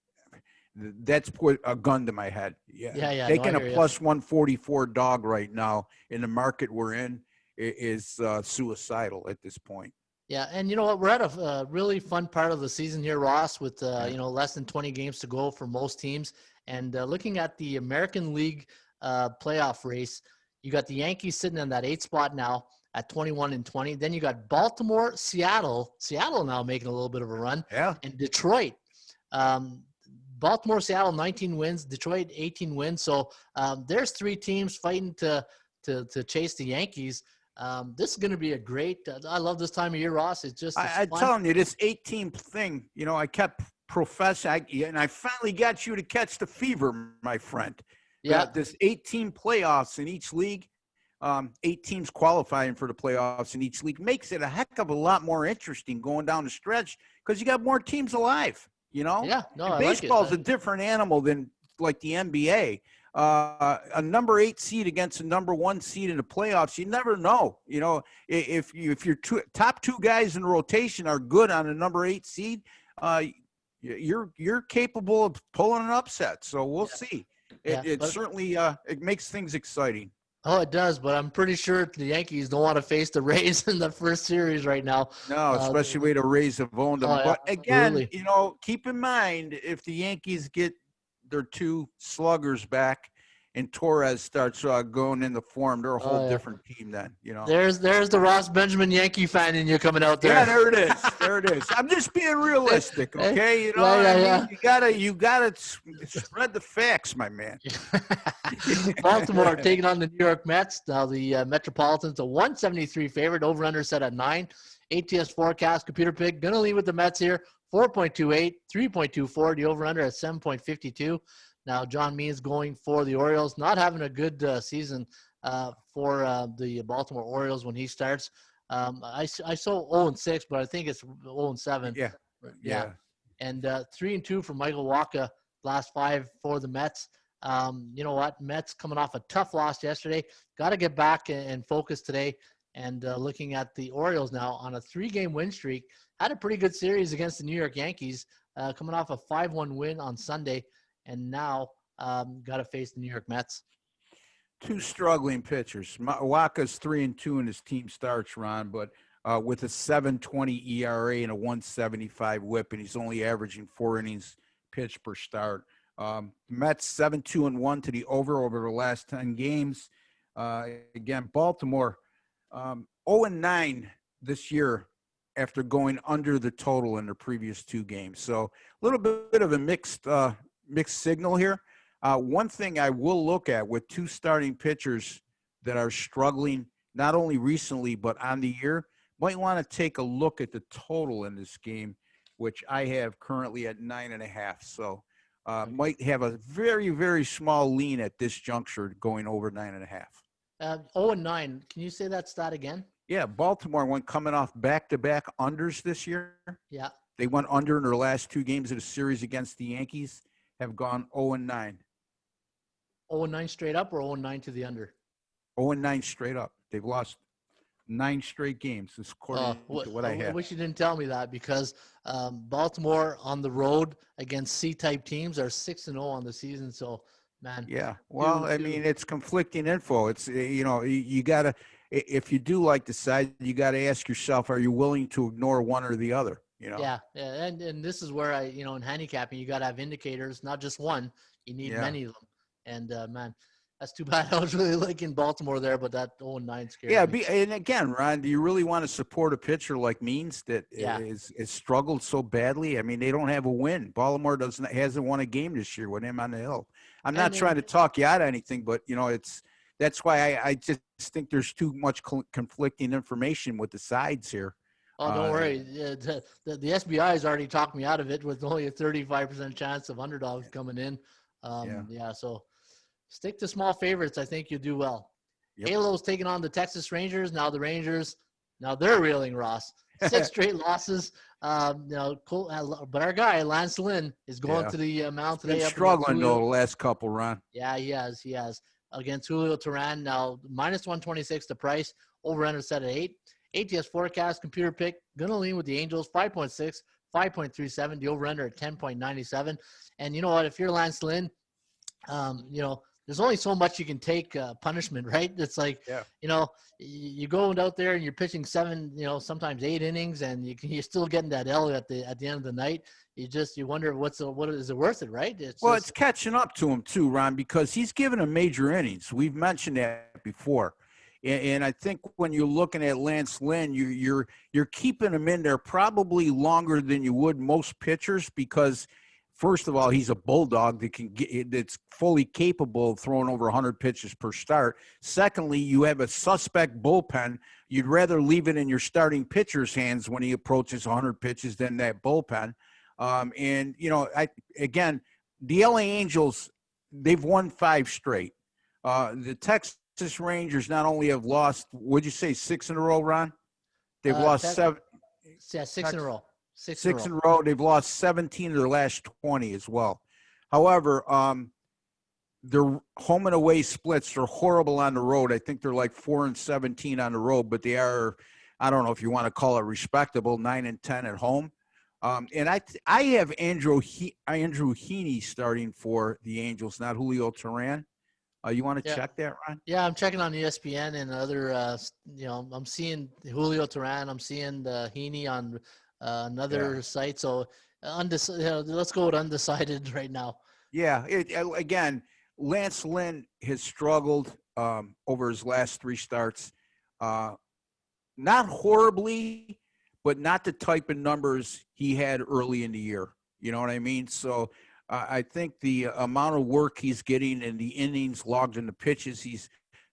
that's put a gun to my head. Yeah. Taking a +144 dog right now in the market we're in is suicidal at this point. Yeah, and you know what? We're at a really fun part of the season here, Ross, with less than 20 games to go for most teams. And looking at the American League playoff race, you got the Yankees sitting in that 8th spot now at 21-20. Then you got Baltimore, Seattle now making a little bit of a run. Yeah. And Detroit. Baltimore, Seattle, 19 wins. Detroit, 18 wins. So there's 3 teams fighting to chase the Yankees. This is going to be a great. I love this time of year, Ross. It's just. I'm telling you, this 8-team thing. I kept professing, and I finally got you to catch the fever, my friend. Yeah. This 8-team playoffs in each league, 8 teams qualifying for the playoffs in each league makes it a heck of a lot more interesting going down the stretch because you got more teams alive. Yeah. No, baseball's a different animal than like the NBA. A number 8 seed against a number 1 seed in the playoffs, you never know. If your top 2 guys in the rotation are good on a number 8 seed, you're capable of pulling an upset. So we'll see. It certainly it makes things exciting. Oh, it does, but I'm pretty sure the Yankees don't want to face the Rays in the first series right now. No, especially way the Rays have owned them. But again, keep in mind if the Yankees get their 2 sluggers back and Torres starts going into form, they're a whole Oh, yeah. different team then, you know. There's the Ross Benjamin Yankee fan in you coming out there. Yeah, there it is. There it is. I'm just being realistic, okay? You know Yeah, what I yeah, mean? You gotta spread the facts, my man. Baltimore taking on the New York Mets. Now the Metropolitans, a 173 favorite, over under set at 9. ATS forecast, computer pick, gonna lead with the Mets here. 4.28, 3.24, the over under at 7.52. Now John Means going for the Orioles, not having a good season for the Baltimore Orioles when he starts. I saw 0-6, but I think it's 0-7. Yeah. Yeah. And 3-2 for Michael Wacha, last 5 for the Mets. You know what? Mets coming off a tough loss yesterday. Got to get back and focus today. And looking at the Orioles now on a 3-game win streak, had a pretty good series against the New York Yankees, coming off a 5-1 win on Sunday, and now got to face the New York Mets. 2 struggling pitchers. Waka's 3-2 in his team starts, Ron, but with a 7.20 ERA and a 175 WHIP, and he's only averaging 4 innings pitched per start. Mets 7-2-1 to the over the last 10 games. Again, Baltimore 0-9 this year after going under the total in their previous 2 games. So a little bit of a mixed signal here. One thing I will look at with 2 starting pitchers that are struggling, not only recently, but on the year, might want to take a look at the total in this game, which I have currently at 9.5. So might have a very, very small lean at this juncture going over 9.5. 0-9. Can you say that stat again? Yeah, Baltimore went coming off back-to-back unders this year. Yeah. They went under in their last 2 games of the series against the Yankees, have gone 0-9. 0-9 straight up or 0-9 to the under? 0-9 straight up. They've lost 9 straight games, according to what I have. I wish you didn't tell me that, because Baltimore on the road against C-type teams are 6-0 on the season. So, man. Yeah. Well, I mean, it's conflicting info. It's, you got to, if you do like the side, you got to ask yourself, are you willing to ignore one or the other? You know? Yeah. And this is where in handicapping, you got to have indicators, not just one. You need many of them. And, man, that's too bad. I was really liking Baltimore there, but that 0-9 scared me. And again, Ron, do you really want to support a pitcher like Means that is struggled so badly? I mean, they don't have a win. Baltimore hasn't won a game this year with him on the hill. I'm not trying to talk you out of anything, but that's why I just think there's too much conflicting information with the sides here. Oh, don't worry. The SBI has already talked me out of it with only a 35% chance of underdogs coming in. So stick to small favorites. I think you'll do well. Yep. Halo's taking on the Texas Rangers. Now the Rangers, they're reeling, Ross. 6 straight losses. But our guy, Lance Lynn, is going to the mound today. He's struggling, though, the last couple, Ron. Yeah, he has. Against Julio Teheran. Now, minus 126 the price. Over-under set at 8. ATS forecast, computer pick, going to lean with the Angels, 5.6, 5.37. The over-under at 10.97. And you know what? If you're Lance Lynn, there's only so much you can take punishment, right? It's like, you go out there and you're pitching 7, sometimes 8 innings, and you're still getting that L at the end of the night. You wonder what is it worth it, right? It's catching up to him too, Ron, because he's given him major innings. We've mentioned that before. And I think when you're looking at Lance Lynn, you're keeping him in there probably longer than you would most pitchers, because first of all, he's a bulldog that's fully capable of throwing over 100 pitches per start. Secondly, you have a suspect bullpen. You'd rather leave it in your starting pitcher's hands when he approaches 100 pitches than that bullpen. The LA Angels, they've won 5 straight. The Texas Rangers not only have lost, would you say 6 in a row, Ron? They've lost 7. Yeah, 6 in a row. Six in a row. They've lost 17 of their last 20 as well. However, their home and away splits are horrible on the road. I think they're like 4-17 on the road, but they are, I don't know if you want to call it respectable, 9-10 at home. And I have Andrew Heaney starting for the Angels, not Julio Teheran. You want to check that, Ron? Yeah, I'm checking on ESPN and other. I'm seeing Julio Teheran. I'm seeing Heaney on another site. So let's go with undecided right now. Yeah. Again, Lance Lynn has struggled over his last 3 starts. Not horribly, but not the type of numbers he had early in the year. You know what I mean? So I think the amount of work he's getting and the innings logged in the pitches,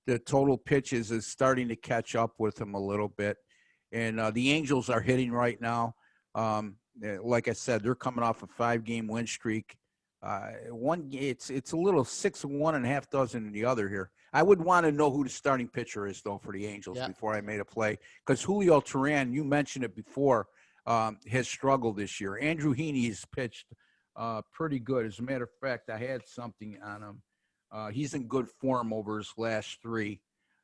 the total pitches is starting to catch up with him a little bit. And the Angels are hitting right now. Like I said, they're coming off a 5-game win streak. It's a little 6 of one and a half dozen in the other here. I would want to know who the starting pitcher is though for the Angels before I made a play, because Julio Teheran, you mentioned it before, has struggled this year. Andrew Heaney has pitched pretty good. As a matter of fact, I had something on him. He's in good form over his last 3.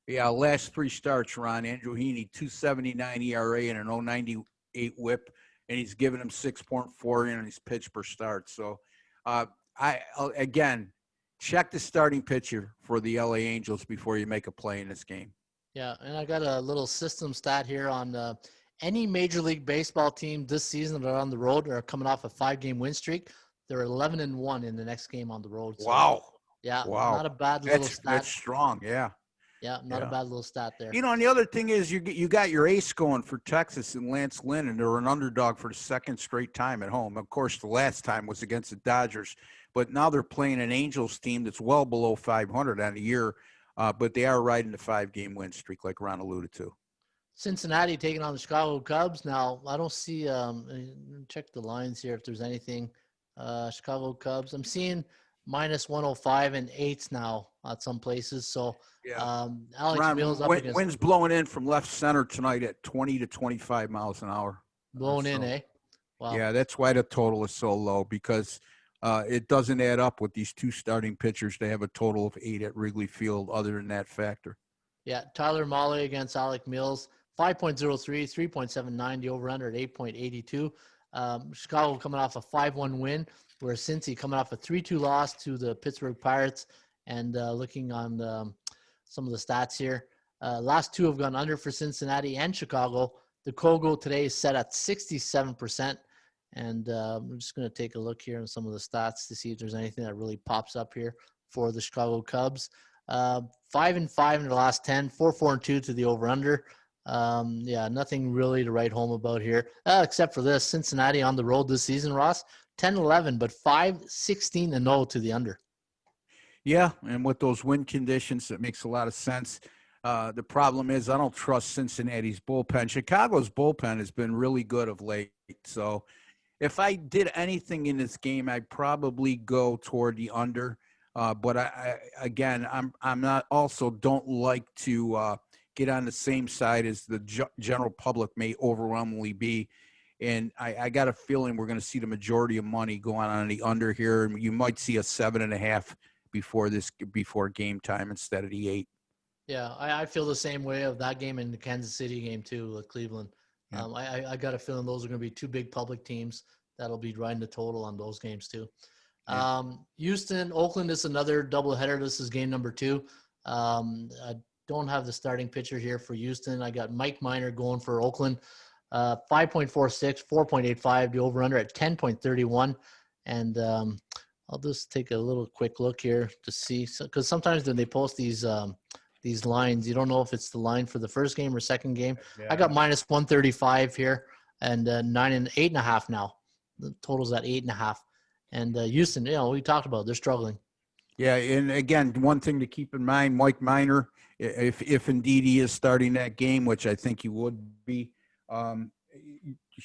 Yeah, last 3 starts, Ron. Andrew Heaney, 2.79 ERA and an 0.98 WHIP, and he's given him 6.4 innings pitched per start. So, again, check the starting pitcher for the LA Angels before you make a play in this game. Yeah, and I got a little system stat here on any Major League Baseball team this season that are on the road or are coming off a 5-game win streak. They're 11-1 in the next game on the road. So, wow. Yeah, wow. Not a bad little stat. That's strong, yeah. Yeah, not a bad little stat there. You know, and the other thing is you got your ace going for Texas and Lance Lynn, and they're an underdog for the 2nd straight time at home. Of course, the last time was against the Dodgers, but now they're playing an Angels team that's well below 500 on the year, but they are riding the 5-game win streak like Ron alluded to. Cincinnati taking on the Chicago Cubs. Now, I don't see check the lines here if there's anything. Chicago Cubs, I'm seeing minus 105 and 8s now at some places. So Alex Ron, Mills up against wind's blowing in from left center tonight at 20 to 25 miles an hour. Blown in, eh? Wow. Yeah, that's why the total is so low, because it doesn't add up with these 2 starting pitchers. They have a total of 8 at Wrigley Field other than that factor. Yeah, Tyler Mahle against Alec Mills, 5.03, 3.79, the over-under at 8.82. Chicago coming off a 5-1 win, where Cincy coming off a 3-2 loss to the Pittsburgh Pirates. And looking on some of the stats here, last 2 have gone under for Cincinnati and Chicago. The Kogo today is set at 67%. And I'm just going to take a look here on some of the stats to see if there's anything that really pops up here for the Chicago Cubs. 5-5 in the last 10, 4-4-2 to the over-under. Nothing really to write home about here, except for this. Cincinnati on the road this season, Ross, 10-11, but 5-16-0 to the under. Yeah, and with those wind conditions, it makes a lot of sense. The problem is I don't trust Cincinnati's bullpen. Chicago's bullpen has been really good of late. So if I did anything in this game, I'd probably go toward the under. But I'm not also don't like to get on the same side as the general public may overwhelmingly be. And I got a feeling we're going to see the majority of money going on the under here. And you might see a 7.5 before game time instead of the 8. Yeah, I feel the same way of that game and the Kansas City game too with Cleveland. Yeah. I got a feeling those are going to be 2 big public teams that'll be riding the total on those games too. Yeah. Houston, Oakland is another doubleheader. This is game number 2. I don't have the starting pitcher here for Houston. I got Mike Minor going for Oakland. 5.46, 4.85, the over-under at 10.31. And I'll just take a little quick look here to see, because sometimes when they post these lines, you don't know if it's the line for the first game or second game. Yeah. I got minus 135 here, and 8.5 now. The total's at 8.5. And Houston, we talked about, they're struggling. Yeah, and again, one thing to keep in mind, Mike Minor, if indeed he is starting that game, which I think he would be,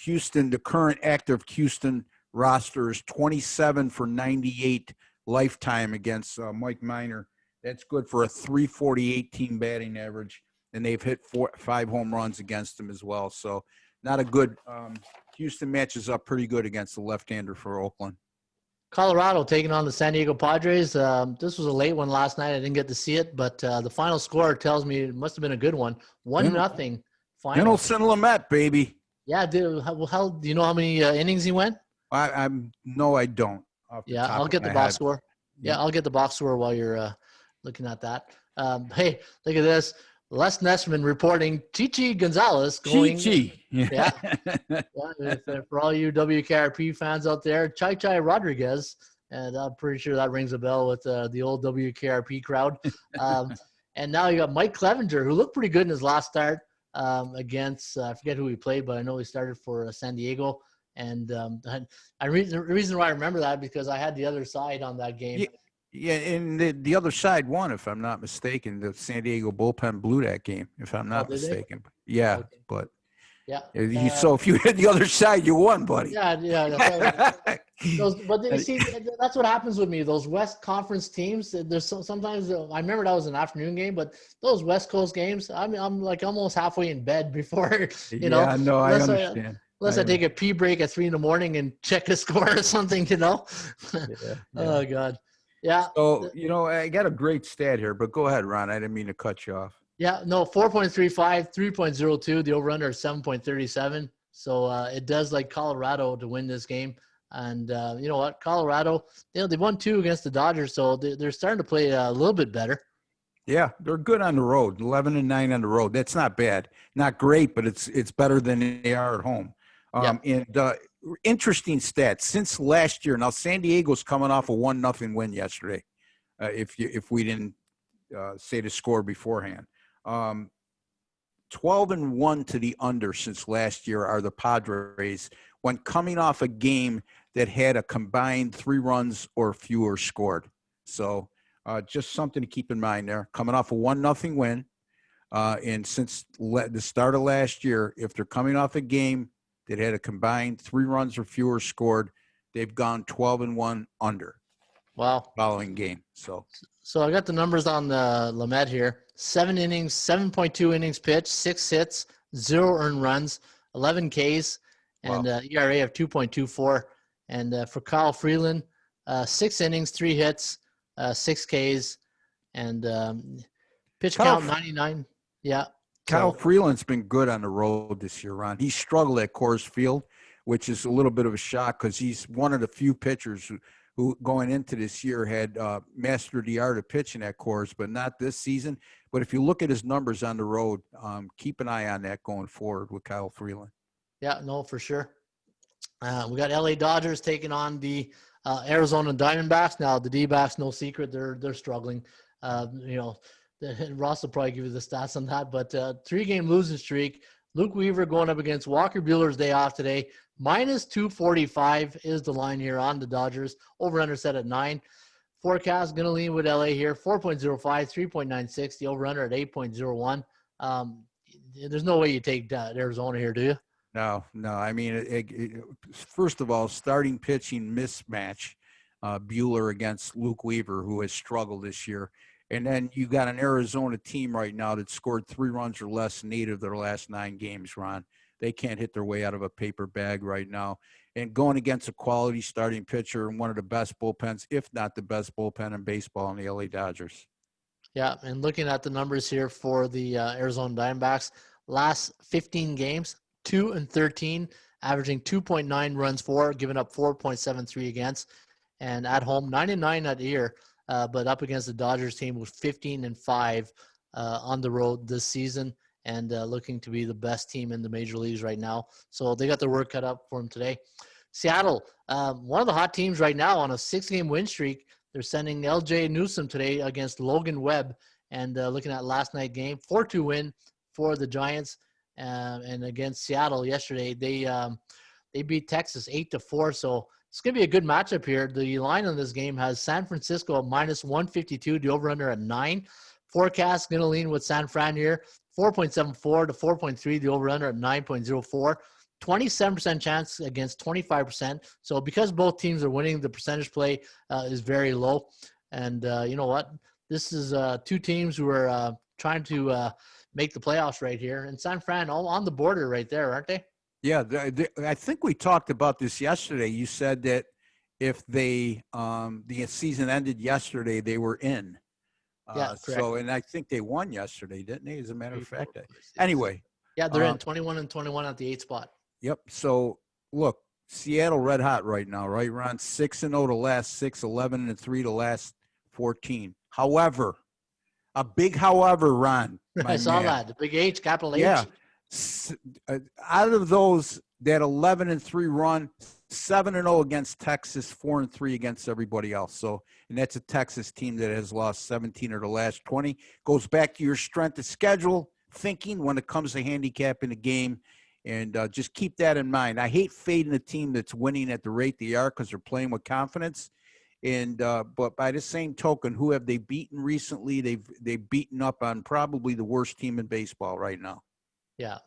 Houston, the current active Houston roster is 27 for 98 lifetime against Mike Minor. That's good for a 348 team batting average, and they've hit 5 home runs against him as well. So not a good Houston matches up pretty good against the left-hander for Oakland. Colorado taking on the San Diego Padres. This was a late one last night. I didn't get to see it, but the final score tells me it must have been a good one. 1-0 final. Nelson Lamet, baby. Yeah, do you know how many innings he went? No, I don't. Yeah, I'll get the box score. Yeah, I'll get the box score while you're looking at that. Hey, look at this. Les Nessman reporting Chichi Gonzalez going. Chichi. Yeah. For all you WKRP fans out there, Chai Rodriguez and I'm pretty sure that rings a bell with the old WKRP crowd. And now you got Mike Clevenger, who looked pretty good in his last start against I forget who he played, but I know he started for San Diego. And the reason why I remember that because I had the other side on that game. Yeah, and the other side won, if I'm not mistaken. The San Diego bullpen blew that game, if I'm not mistaken. Yeah, okay. but yeah. So if you hit the other side, you won, buddy. Yeah. But you see, that's what happens with me. Those West Conference teams. There's sometimes I remember that was an afternoon game, but those West Coast games, I'm like almost halfway in bed before you know. Yeah, no, I understand. Unless I take a pee break at 3 a.m. and check a score or something, you know. Yeah. Oh God. Yeah. So, I got a great stat here, but go ahead, Ron. I didn't mean to cut you off. Yeah, no, 4.35, 3.02. The over-under is 7.37. So it does like Colorado to win this game. And you know what? Colorado, they won 2 against the Dodgers, so they're starting to play a little bit better. Yeah, they're good on the road. 11-9 on the road. That's not bad. Not great, but it's better than they are at home. And interesting stats since last year. Now San Diego's coming off a 1-0 win yesterday. If we didn't say the score beforehand, 12-1 to the under since last year are the Padres when coming off a game that had a combined 3 runs or fewer scored. So just something to keep in mind there. Coming off a 1-0 win, and since the start of last year, if they're coming off a game that had a combined 3 runs or fewer scored, they've gone 12-1 under. Wow. Following game. So I got the numbers on the Lamed here. 7 innings, 7.2 innings pitched, 6 hits, 0 earned runs, 11 Ks, and ERA of 2.24. And for Kyle Freeland, 6 innings, 3 hits, 6 Ks, and pitch count 99. Yeah. Kyle Freeland's been good on the road this year, Ron. He struggled at Coors Field, which is a little bit of a shock because he's one of the few pitchers who going into this year had mastered the art of pitching at Coors, but not this season. But if you look at his numbers on the road, keep an eye on that going forward with Kyle Freeland. Yeah, no, for sure. We got LA Dodgers taking on the Arizona Diamondbacks. Now the D-backs, no secret, they're struggling. Ross will probably give you the stats on that, but 3-game losing streak. Luke Weaver going up against Walker Buehler's day off today. Minus 245 is the line here on the Dodgers. Over-under set at 9. Forecast going to lean with LA here. 4.05, 3.96. The over-under at 8.01. There's no way you take Arizona here, do you? No. I mean, first of all, starting pitching mismatch. Buehler against Luke Weaver, who has struggled this year. And then you got an Arizona team right now that scored 3 runs or less in 8 of their last 9 games, Ron. They can't hit their way out of a paper bag right now. And going against a quality starting pitcher and one of the best bullpens, if not the best bullpen in baseball, in the LA Dodgers. Yeah, and looking at the numbers here for the Arizona Diamondbacks, last 15 games, 2-13, averaging 2.9 runs for, giving up 4.73 against. And at home, 9-9 that year. But up against the Dodgers team was 15-5 on the road this season, and looking to be the best team in the major leagues right now. So they got their work cut up for them today. Seattle, one of the hot teams right now on a 6-game win streak. They're sending LJ Newsome today against Logan Webb, and looking at last night's game, 4-2 win for the Giants, and against Seattle yesterday, they beat Texas 8-4. So it's going to be a good matchup here. The line on this game has San Francisco at minus 152, the over-under at 9. Forecast going to lean with San Fran here, 4.74 to 4.3, the over-under at 9.04. 27% chance against 25%. So because both teams are winning, the percentage play is very low. And you know what? This is 2 teams who are trying to make the playoffs right here. And San Fran all on the border right there, aren't they? Yeah, I think we talked about this yesterday. You said that if the season ended yesterday, they were in. Yeah, correct. And I think they won yesterday, didn't they? As a matter of fact. Anyway. Yeah, they're in 21-21 at the 8th spot. Yep. So look, Seattle red hot right now, right? We're on 6-0 the last 6, 11-3 the last 14. However, a big however, Ron. I saw that. The big H, capital H. Yeah. Out of those, that 11-3 run, 7-0 against Texas, 4-3 against everybody else. So, and that's a Texas team that has lost 17 of the last 20. Goes back to your strength of schedule thinking when it comes to handicapping the game, and just keep that in mind. I hate fading a team that's winning at the rate they are because they're playing with confidence. And but by the same token, who have they beaten recently? They've beaten up on probably the worst team in baseball right now. Yeah,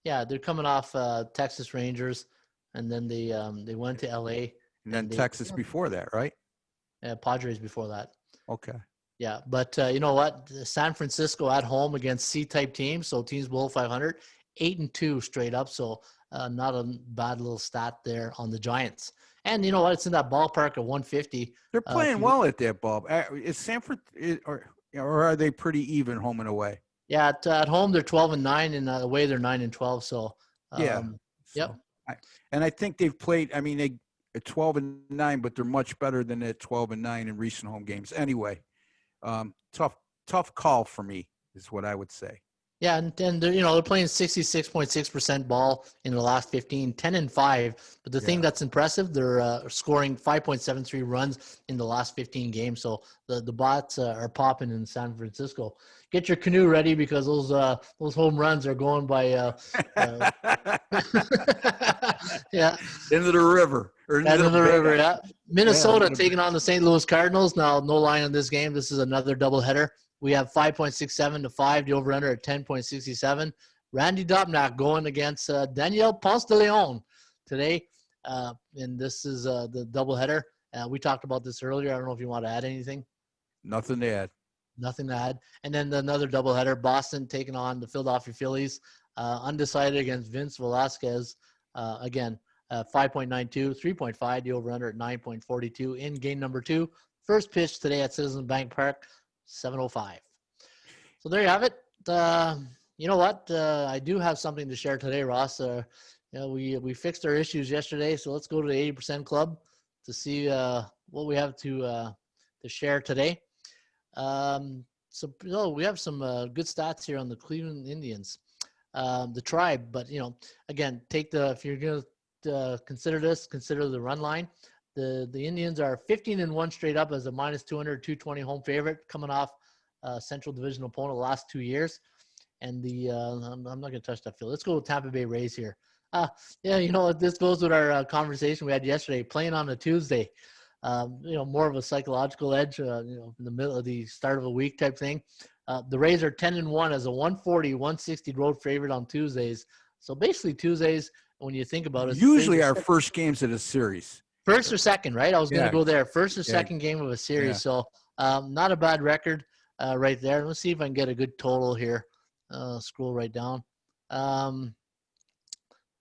yeah, they're coming off Texas Rangers, and then they went to LA, And then Texas before that, right? Padres before that. Okay. Yeah, but you know what? San Francisco at home against C-type teams, so teams below 500, 8-2 straight up. So not a bad little stat there on the Giants. And you know what? It's in that ballpark of 150. They're playing well at that ball. Is Sanford or are they pretty even home and away? Yeah, at home they're 12-9, and away they're 9-12. So yeah. Yep. And I think they've played. I mean, they at 12-9, but they're much better than at 12-9 in recent home games. Anyway, tough call for me is what I would say. Yeah, and they're playing 66.6% ball in the last 15, 10-5. But the thing that's impressive, they're scoring 5.73 runs in the last 15 games. So the bots are popping in San Francisco. Get your canoe ready because those home runs are going by. Yeah, into the river or into the river. Yeah, Minnesota taking on the St. Louis Cardinals. Now, no line on this game. This is another doubleheader. We have 5.67 to 5, the over-under at 10.67. Randy Dobnak going against Daniel Ponce de Leon today. And this is the doubleheader. We talked about this earlier. I don't know if you want to add anything. Nothing to add. Nothing to add. And then another doubleheader, Boston taking on the Philadelphia Phillies. Undecided against Vince Velasquez. Again, 5.92, 3.5, the over-under at 9.42 in game number 2. First pitch today at Citizens Bank Park. 7:05. So there you have it. You know what? I do have something to share today, Ross. We fixed our issues yesterday, so let's go to the 80% Club to see what we have to share today. We have some good stats here on the Cleveland Indians, the Tribe. But again, if you're going to consider the run line. The Indians are 15-1 straight up as a minus 200, 220 home favorite, coming off Central Division opponent the last 2 years. And I'm not going to touch that field. Let's go with Tampa Bay Rays here. This goes with our conversation we had yesterday, playing on a Tuesday. More of a psychological edge, in the middle of the start of a week type thing. The Rays are 10-1 as a 140, 160 road favorite on Tuesdays. So basically Tuesdays, when you think about it, usually our first games of the series. First or second, right? I was going to go there. First or second game of a series. Yeah. So not a bad record right there. Let's see if I can get a good total here. Scroll right down. Let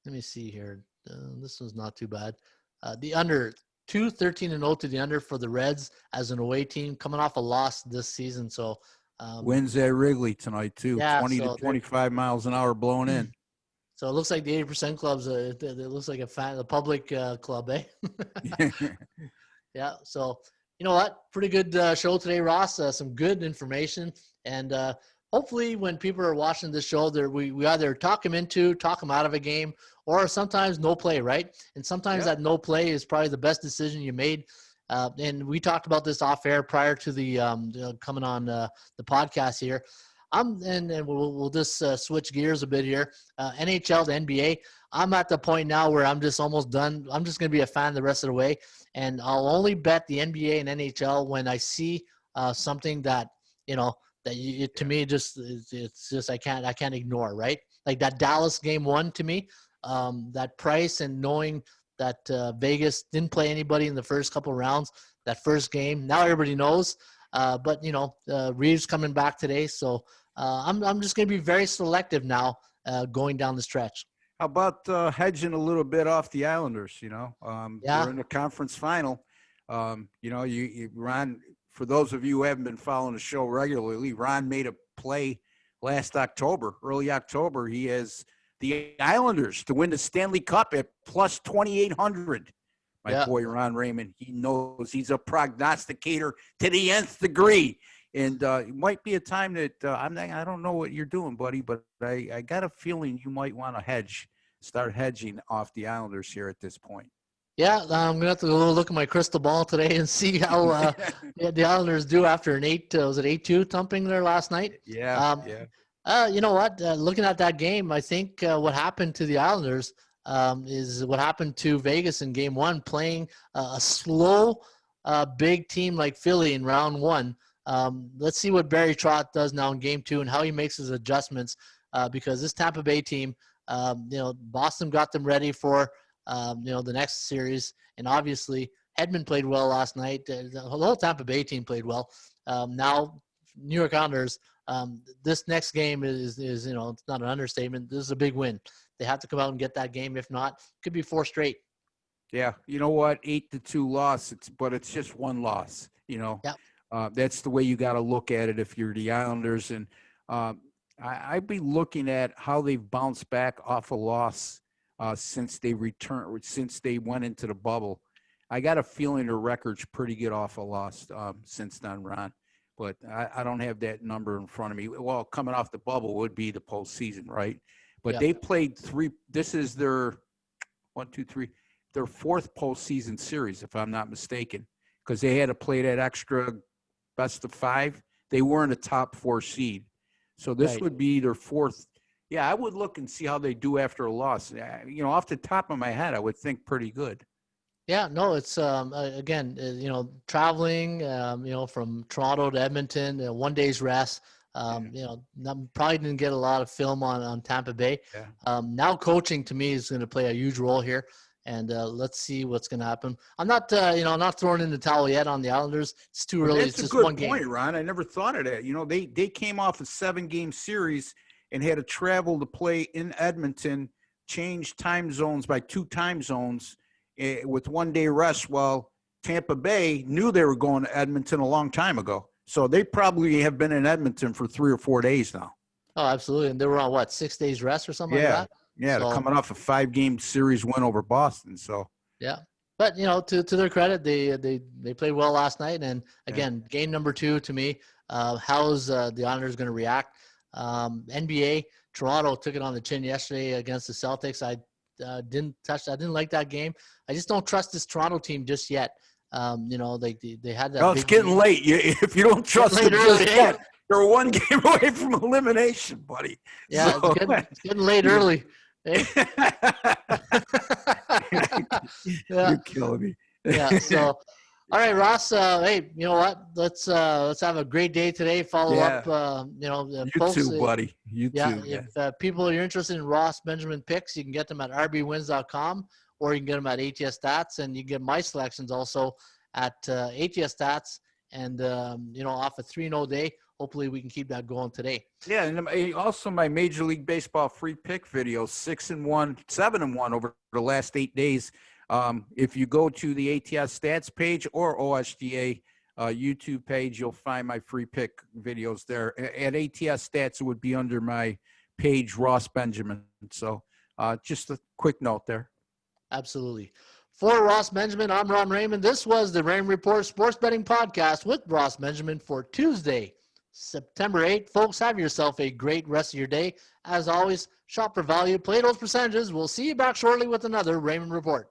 me see here. This one's not too bad. The under, 13-0 to the under for the Reds as an away team, coming off a loss this season. So wins at Wrigley tonight too. 20 to 25 miles an hour blowing in. So it looks like the 80% Club's it looks like a public club, eh? Yeah. So you know what? Pretty good show today, Ross. Some good information, and hopefully, when people are watching this show, we either talk them out of a game, or sometimes no play, right? And sometimes that no play is probably the best decision you made. And we talked about this off air prior to the coming on the podcast here. And we'll just switch gears a bit here. NHL to NBA. I'm at the point now where I'm just almost done. I'm just going to be a fan the rest of the way, and I'll only bet the NBA and NHL when I see something that to me it's just I can't ignore, right? Like that Dallas game 1 to me, that price and knowing that Vegas didn't play anybody in the first couple of rounds. That first game, now everybody knows. But Reeves coming back today, so I'm just going to be very selective now going down the stretch. How about hedging a little bit off the Islanders? They're in the conference final. Ron, for those of you who haven't been following the show regularly, Ron made a play last October, early October. He has the Islanders to win the Stanley Cup at plus 2,800. My boy, Ron Raymond, he knows he's a prognosticator to the nth degree. And it might be a time that I don't know what you're doing, buddy, but I got a feeling you might want to start hedging off the Islanders here at this point. Yeah, I'm gonna have to go look at my crystal ball today and see how the Islanders do after an was it 8-2 thumping there last night? Yeah, Um, yeah. you know what? Looking at that game, I think what happened to the Islanders is what happened to Vegas in Game 1, playing a slow, big team like Philly in round 1. Let's see what Barry Trotz does now in Game 2 and how he makes his adjustments, because this Tampa Bay team, Boston got them ready for the next series, and obviously Hedman played well last night. The whole Tampa Bay team played well. Now, New York Islanders. This next game is it's not an understatement. This is a big win. They have to come out and get that game. If not, it could be 4 straight. Yeah, you know what? 8-2 loss. But it's just one loss. Yep. That's the way you got to look at it if you're the Islanders. And I'd be looking at how they've bounced back off a loss since they went into the bubble. I got a feeling their record's pretty good off a loss since then, Ron. But I don't have that number in front of me. Well, coming off the bubble would be the postseason, right? But Yep. they played 3. This is their 1, 2, 3, their 4th postseason series, if I'm not mistaken, because they had to play that extra best of 5. They weren't a top 4 seed, so this Right. would be their 4th. Yeah, I would look and see how they do after a loss. Off the top of my head, I would think pretty good. Yeah, no, it's again, traveling, from Toronto to Edmonton, 1 day's rest. Probably didn't get a lot of film on Tampa Bay. Yeah. Now coaching to me is going to play a huge role here, and let's see what's going to happen. I'm not, not throwing in the towel yet on the Islanders. It's too early. That's it's a just one good point, game. Ron. I never thought of that. They came off a 7-game series and had to travel to play in Edmonton, change time zones by 2 time zones with 1 day rest, while Tampa Bay knew they were going to Edmonton a long time ago. So they probably have been in Edmonton for 3 or 4 days now. Oh, absolutely. And they were on 6 days rest or something like that? Yeah, they're coming off a 5-game series win over Boston. So yeah. But to their credit, they played well last night. And again, game number 2 to me, how's the Islanders going to react? NBA, Toronto took it on the chin yesterday against the Celtics. I didn't like that game. I just don't trust this Toronto team just yet. They had that. Well, it's getting late. If you don't trust them just yet, they're 1 game away from elimination, buddy. Yeah, so, it's getting late early. Hey? You're killing me. Yeah. So, all right, Ross. Hey, you know what? Let's have a great day today. Follow up. You folks, too, buddy. You too. If people are interested in Ross Benjamin picks, you can get them at rbwins.com, or you can get them at ATS Stats, and you can get my selections also at ATS Stats. And off a 3-0 day, hopefully we can keep that going today. Yeah, and also my Major League Baseball free pick video, 6-1, 7-1 over the last 8 days. If you go to the ATS Stats page or OSGA YouTube page, you'll find my free pick videos there. At ATS Stats, it would be under my page, Ross Benjamin. So just a quick note there. Absolutely. For Ross Benjamin, I'm Ron Raymond. This was the Raymond Report Sports Betting Podcast with Ross Benjamin for Tuesday, September 8th. Folks, have yourself a great rest of your day. As always, shop for value, play those percentages. We'll see you back shortly with another Raymond Report.